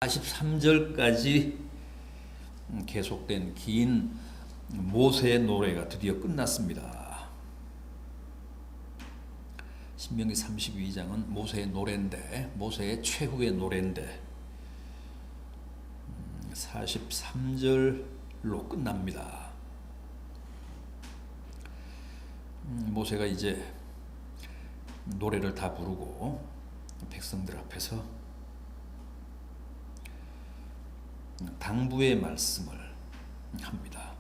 43절까지 계속된 긴 모세의 노래가 드디어 끝났습니다. 신명기 32장은 모세의 노래인데, 모세의 최후의 노래인데 43절로 끝납니다. 모세가 이제 노래를 다 부르고 백성들 앞에서 당부의 말씀을 합니다.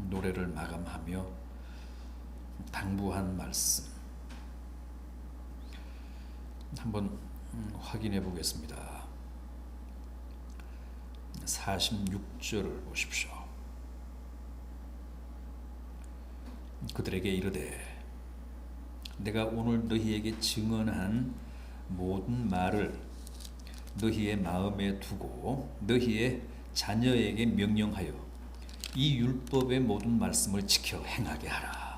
노래를 마감하며 당부한 말씀 한번 확인해 보겠습니다. 46절을 보십시오. 그들에게 이르되 내가 오늘 너희에게 증언한 모든 말을 너희의 마음에 두고 너희의 자녀에게 명령하여 이 율법의 모든 말씀을 지켜 행하게 하라.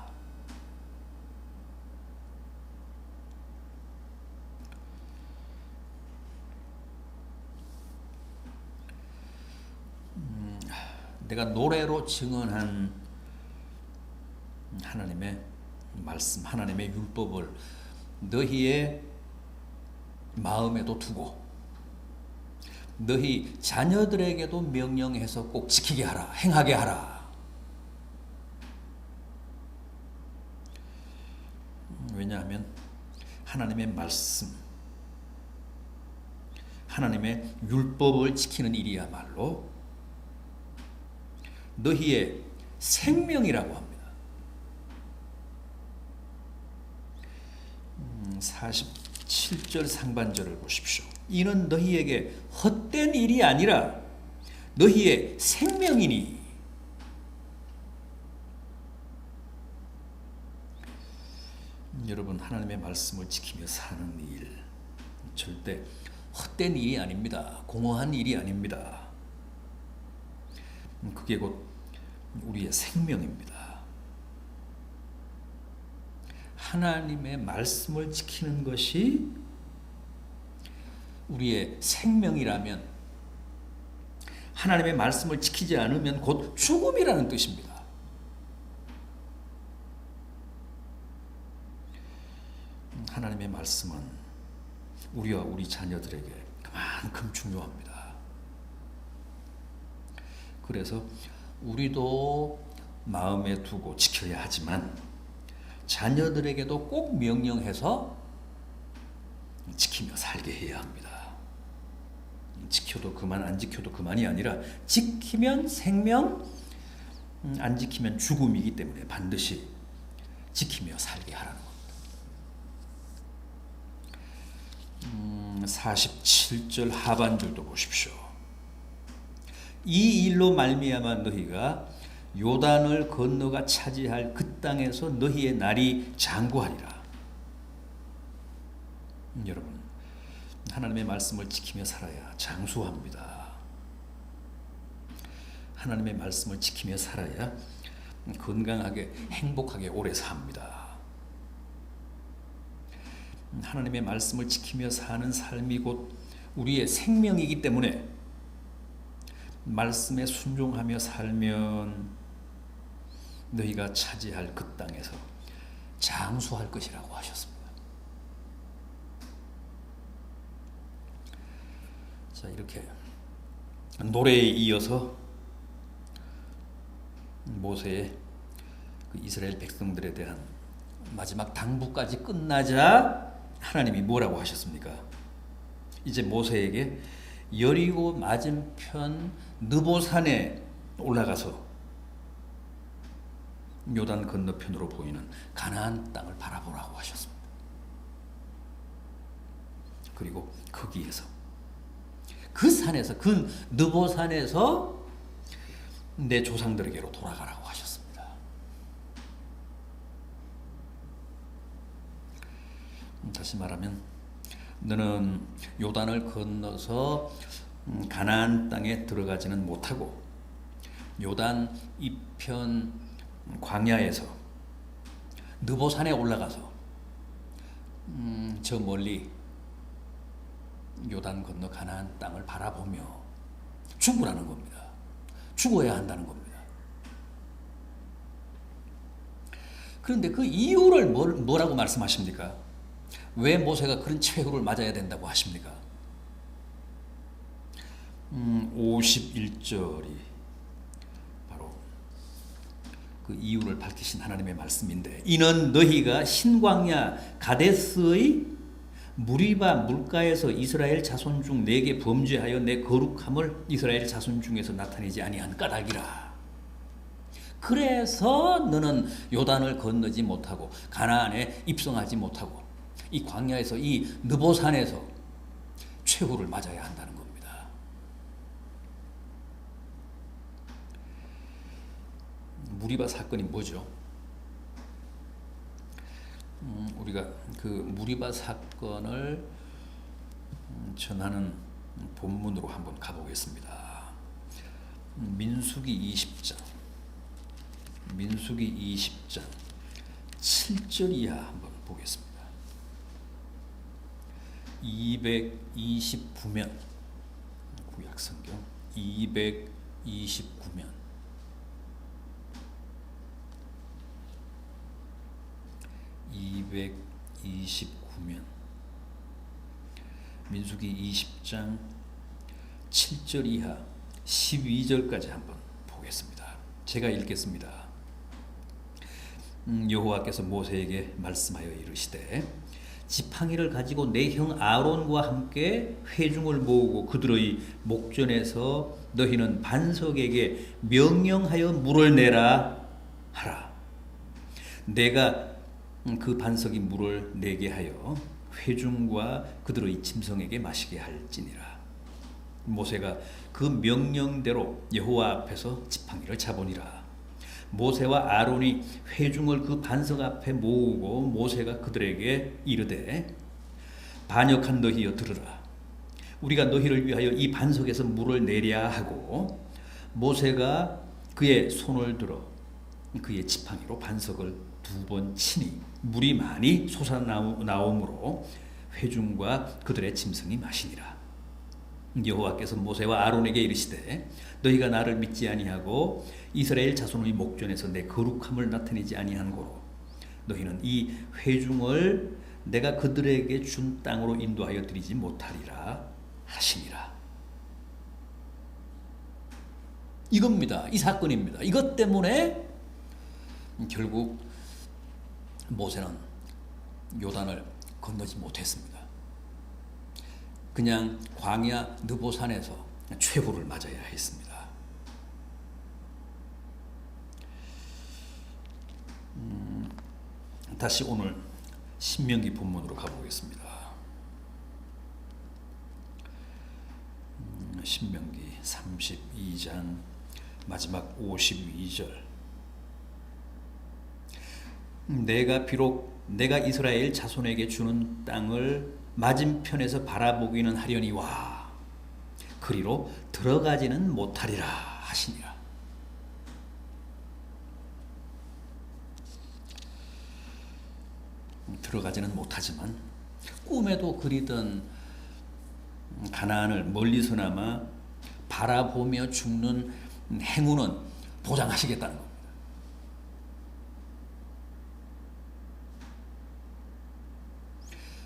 내가 노래로 증언한 하나님의 말씀, 하나님의 율법을 너희의 마음에도 두고 너희 자녀들에게도 명령해서 꼭 지키게 하라, 행하게 하라. 왜냐하면 하나님의 말씀, 하나님의 율법을 지키는 일이야말로 너희의 생명이라고 합니다. 47절 상반절을 보십시오. 이는 너희에게 헛된 일이 아니라 너희의 생명이니. 여러분, 하나님의 말씀을 지키며 사는 일 절대 헛된 일이 아닙니다. 공허한 일이 아닙니다. 그게 곧 우리의 생명입니다. 하나님의 말씀을 지키는 것이 우리의 생명이라면 하나님의 말씀을 지키지 않으면 곧 죽음이라는 뜻입니다. 하나님의 말씀은 우리와 우리 자녀들에게 그만큼 중요합니다. 그래서 우리도 마음에 두고 지켜야 하지만 자녀들에게도 꼭 명령해서 지키며 살게 해야 합니다. 지켜도 그만, 안 지켜도 그만이 아니라 지키면 생명, 안 지키면 죽음이기 때문에 반드시 지키며 살게 하라는 겁니다. 47절 하반절도 보십시오. 이 일로 말미암아 너희가 요단을 건너가 차지할 그 땅에서 너희의 날이 장구하리라. 여러분, 하나님의 말씀을 지키며 살아야 장수합니다. 하나님의 말씀을 지키며 살아야 건강하게 행복하게 오래 삽니다. 하나님의 말씀을 지키며 사는 삶이 곧 우리의 생명이기 때문에 말씀에 순종하며 살면 너희가 차지할 그 땅에서 장수할 것이라고 하셨습니다. 자, 이렇게 노래에 이어서 모세의 그 이스라엘 백성들에 대한 마지막 당부까지 끝나자 하나님이 뭐라고 하셨습니까? 이제 모세에게 여리고 맞은편 느보산에 올라가서 요단 건너편으로 보이는 가나안 땅을 바라보라고 하셨습니다. 그리고 거기에서 그 산에서, 그 느보산에서 내 조상들에게로 돌아가라고 하셨습니다. 다시 말하면 너는 요단을 건너서 가나안 땅에 들어가지는 못하고 요단 이편 광야에서 느보산에 올라가서 저 멀리 요단 건너 가나안 땅을 바라보며 죽으라는 겁니다. 죽어야 한다는 겁니다. 그런데 그 이유를 뭐라고 말씀하십니까? 왜 모세가 그런 최후를 맞아야 된다고 하십니까? 51절이 바로 그 이유를 밝히신 하나님의 말씀인데, 이는 너희가 신광야 가데스의 무리바 물가에서 이스라엘 자손 중 내게 범죄하여 내 거룩함을 이스라엘 자손 중에서 나타내지 아니한 까닭이라. 그래서 너는 요단을 건너지 못하고 가나안에 입성하지 못하고 이 광야에서 이 느보산에서 최후를 맞아야 한다는 겁니다. 무리바 사건이 뭐죠? 우리가 그 무리바 사건을 전하는 본문으로 한번 가보겠습니다. 민수기 20장 7절 이하 한번 보겠습니다. 229면 구약성경 229면 민수기 20장 7절 이하 12절까지 한번 보겠습니다. 제가 읽겠습니다. 여호와께서 모세에게 말씀하여 이르시되 지팡이를 가지고 내 형 아론과 함께 회중을 모으고 그들의 목전에서 너희는 반석에게 명령하여 물을 내라 하라. 내가 그 반석이 물을 내게 하여 회중과 그들의 짐승에게 마시게 할지니라. 모세가 그 명령대로 여호와 앞에서 지팡이를 잡으니라. 모세와 아론이 회중을 그 반석 앞에 모으고 모세가 그들에게 이르되 반역한 너희여 들으라. 우리가 너희를 위하여 이 반석에서 물을 내랴 하고 모세가 그의 손을 들어 그의 지팡이로 반석을 2번 치니 물이 많이 솟아나오므로 회중과 그들의 짐승이 마시니라. 여호와께서 모세와 아론에게 이르시되 너희가 나를 믿지 아니하고 이스라엘 자손의 목전에서 내 거룩함을 나타내지 아니한 고로 너희는 이 회중을 내가 그들에게 준 땅으로 인도하여 드리지 못하리라 하시니라. 이겁니다. 이 사건입니다. 이것 때문에 결국 모세는 요단을 건너지 못했습니다. 그냥 광야 느보산에서 최후를 맞아야 했습니다. 다시 오늘 신명기 본문으로 가보겠습니다. 신명기 32장 마지막 52절. 내가 이스라엘 자손에게 주는 땅을 맞은편에서 바라보기는 하려니와 그리로 들어가지는 못하리라 하시니라. 들어가지는 못하지만 꿈에도 그리던 가나안을 멀리서나마 바라보며 죽는 행운은 보장하시겠다는 겁니다.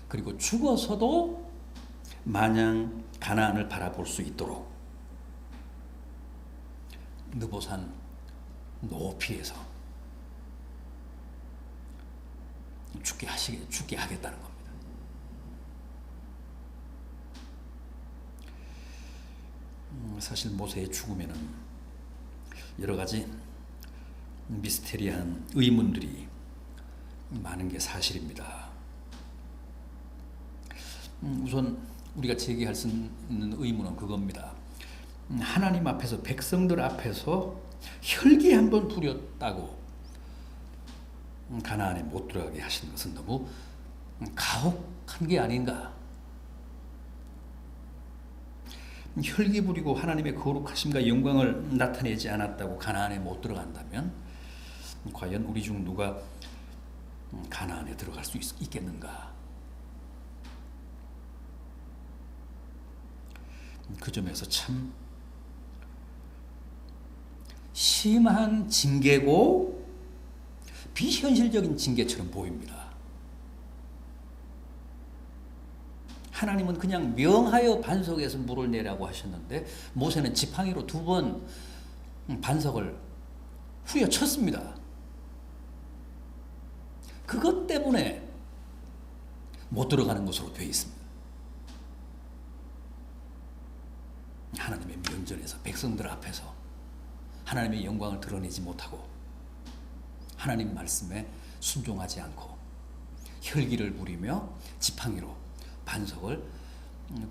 그리고 죽어서도 마냥 가나안을 바라볼 수 있도록 느보산 높이에서 죽게 하겠다는 겁니다. 사실 모세의 죽음에는 여러 가지 미스테리한 의문들이 많은 게 사실입니다. 우선 우리가 제기할 수 있는 의문은 그겁니다. 하나님 앞에서, 백성들 앞에서 혈기 한번 부렸다고 가나안에 못 들어가게 하시는 것은 너무 가혹한 게 아닌가. 혈기 부리고 하나님의 거룩하심과 영광을 나타내지 않았다고 가나안에 못 들어간다면 과연 우리 중 누가 가나안에 들어갈 수 있겠는가? 그 점에서 참 심한 징계고 비현실적인 징계처럼 보입니다. 하나님은 그냥 명하여 반석에서 물을 내라고 하셨는데 모세는 지팡이로 2번 반석을 후려쳤습니다. 그것 때문에 못 들어가는 것으로 되어 있습니다. 하나님의 면전에서 백성들 앞에서 하나님의 영광을 드러내지 못하고 하나님 말씀에 순종하지 않고 혈기를 부리며 지팡이로 반석을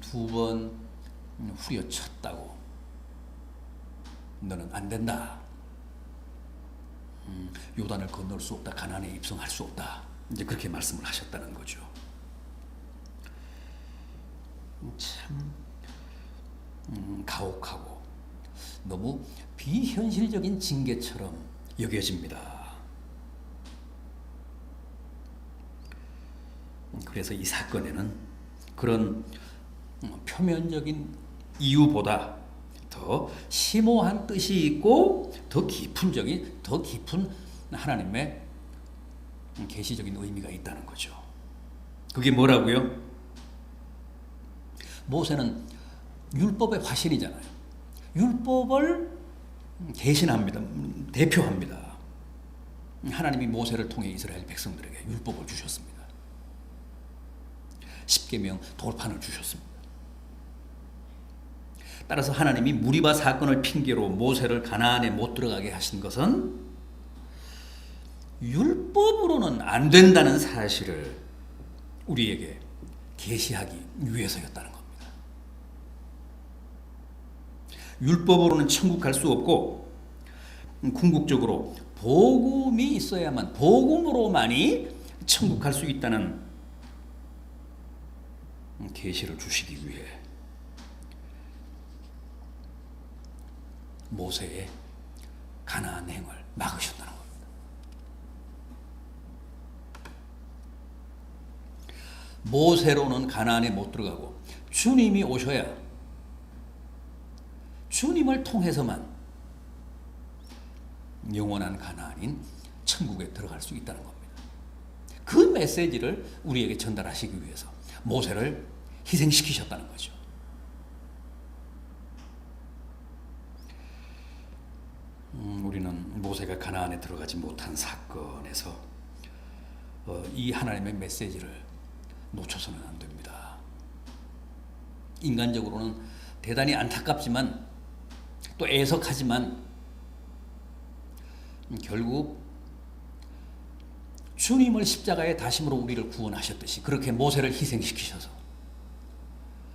2번 후려쳤다고. 너는 안 된다. 요단을 건널 수 없다. 가나안에 입성할 수 없다. 이제 그렇게 말씀을 하셨다는 거죠. 참 가혹하고 너무 비현실적인 징계처럼 여겨집니다. 그래서 이 사건에는 그런 표면적인 이유보다 더 심오한 뜻이 있고 더 깊은 하나님의 계시적인 의미가 있다는 거죠. 그게 뭐라고요? 모세는 율법의 화신이잖아요. 율법을 대신합니다. 대표합니다. 하나님이 모세를 통해 이스라엘 백성들에게 율법을 주셨습니다. 십계명 돌판을 주셨습니다. 따라서 하나님이 무리바 사건을 핑계로 모세를 가나안에 못 들어가게 하신 것은 율법으로는 안 된다는 사실을 우리에게 계시하기 위해서였다는 겁니다. 율법으로는 천국 갈 수 없고 궁극적으로 복음이 있어야만, 복음으로만이 천국 갈 수 있다는 계시를 주시기 위해 모세의 가나안 행을 막으셨다는 겁니다. 모세로는 가나안에 못 들어가고 주님이 오셔야 주님을 통해서만 영원한 가나안인 천국에 들어갈 수 있다는 겁니다. 그 메시지를 우리에게 전달하시기 위해서 모세를 희생시키셨다는 거죠. 우리는 모세가 가나안에 들어가지 못한 사건에서 이 하나님의 메시지를 놓쳐서는 안 됩니다. 인간적으로는 대단히 안타깝지만 또 애석하지만 결국 주님을 십자가의 다심으로 우리를 구원하셨듯이 그렇게 모세를 희생시키셔서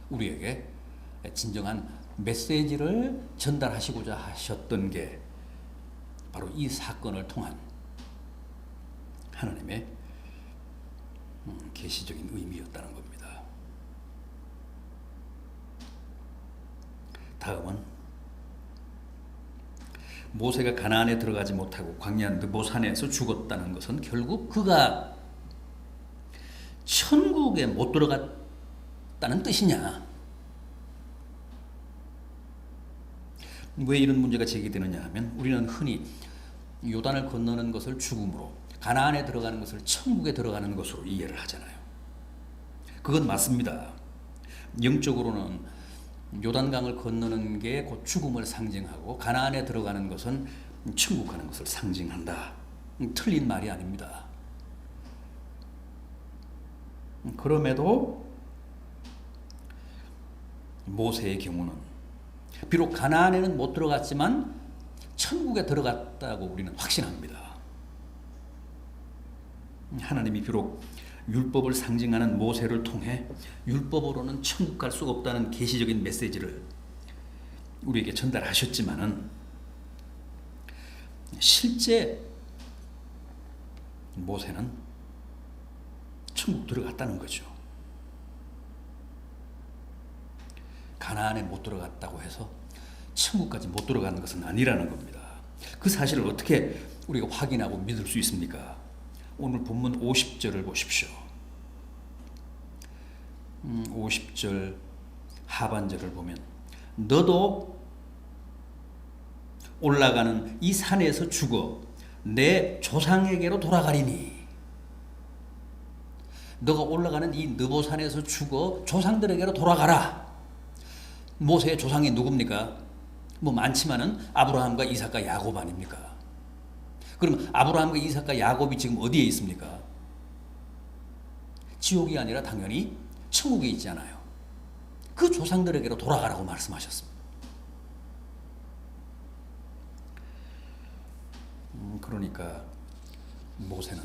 우리에게 진정한 메시지를 전달하시고자 하셨던 게 바로 이 사건을 통한 하나님의 계시적인 의미였다는 겁니다. 다음은 모세가 가나안에 들어가지 못하고 광야 느보산에서 죽었다는 것은 결국 그가 천국에 못 들어갔다는 뜻이냐? 왜 이런 문제가 제기되느냐 하면 우리는 흔히 요단을 건너는 것을 죽음으로, 가나안에 들어가는 것을 천국에 들어가는 것으로 이해를 하잖아요. 그건 맞습니다. 영적으로는 요단강을 건너는 게 곧 죽음을 상징하고 가나안에 들어가는 것은 천국 가는 것을 상징한다. 틀린 말이 아닙니다. 그럼에도 모세의 경우는 비록 가나안에는 못 들어갔지만 천국에 들어갔다고 우리는 확신합니다. 하나님이 비록 율법을 상징하는 모세를 통해 율법으로는 천국 갈 수가 없다는 계시적인 메시지를 우리에게 전달하셨지만은 실제 모세는 천국 들어갔다는 거죠. 가나안에 못 들어갔다고 해서 천국까지 못 들어가는 것은 아니라는 겁니다. 그 사실을 어떻게 우리가 확인하고 믿을 수 있습니까? 오늘 본문 50절을 보십시오. 50절 하반절을 보면 너도 올라가는 이 산에서 죽어 내 조상에게로 돌아가리니. 너가 올라가는 이 느보산에서 죽어 조상들에게로 돌아가라. 모세의 조상이 누굽니까? 뭐 많지만은 아브라함과 이삭과 야곱 아닙니까? 그럼 아브라함과 이삭과 야곱이 지금 어디에 있습니까? 지옥이 아니라 당연히 천국에 있잖아요. 그 조상들에게로 돌아가라고 말씀하셨습니다. 그러니까 모세는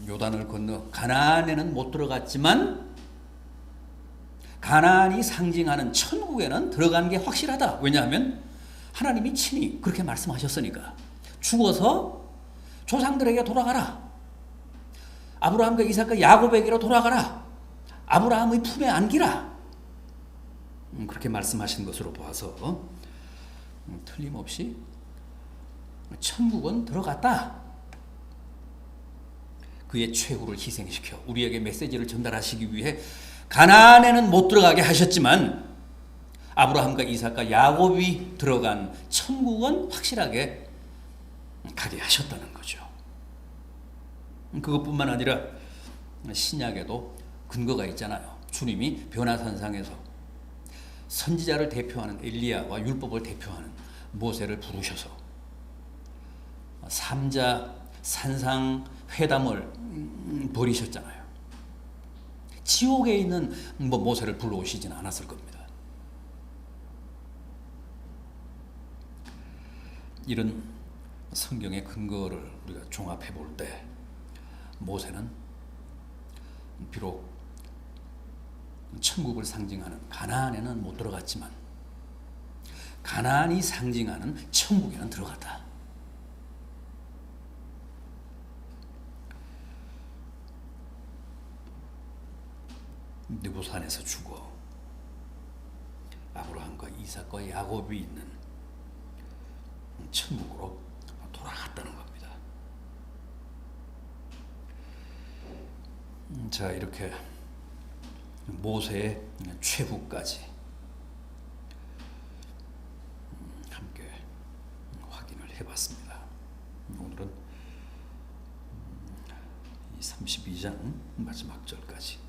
요단을 건너 가나안에는 못 들어갔지만 가나안이 상징하는 천국에는 들어간 게 확실하다. 왜냐하면 하나님이 친히 그렇게 말씀하셨으니까. 죽어서 조상들에게 돌아가라. 아브라함과 이삭과 야곱에게로 돌아가라. 아브라함의 품에 안기라. 그렇게 말씀하신 것으로 봐서 틀림없이 천국은 들어갔다. 그의 최후를 희생시켜 우리에게 메시지를 전달하시기 위해 가나안에는 못 들어가게 하셨지만 아브라함과 이삭과 야곱이 들어간 천국은 확실하게 가게 하셨다는 거죠. 그것뿐만 아니라 신약에도 근거가 있잖아요. 주님이 변화산상에서 선지자를 대표하는 엘리야와 율법을 대표하는 모세를 부르셔서 삼자 산상 회담을 벌이셨잖아요. 지옥에 있는 모세를 불러오시지는 않았을 겁니다. 이런 성경의 근거를 우리가 종합해 볼 때 모세는 비록 천국을 상징하는 가나안에는 못 들어갔지만 가나안이 상징하는 천국에는 들어갔다. 느보산에서 죽어 아브라함과 이삭과 야곱이 있는 천국으로 돌아갔다는 겁니다. 자, 이렇게 모세의 최후까지 함께 확인을 해봤습니다. 오늘은 이 32장 마지막 절까지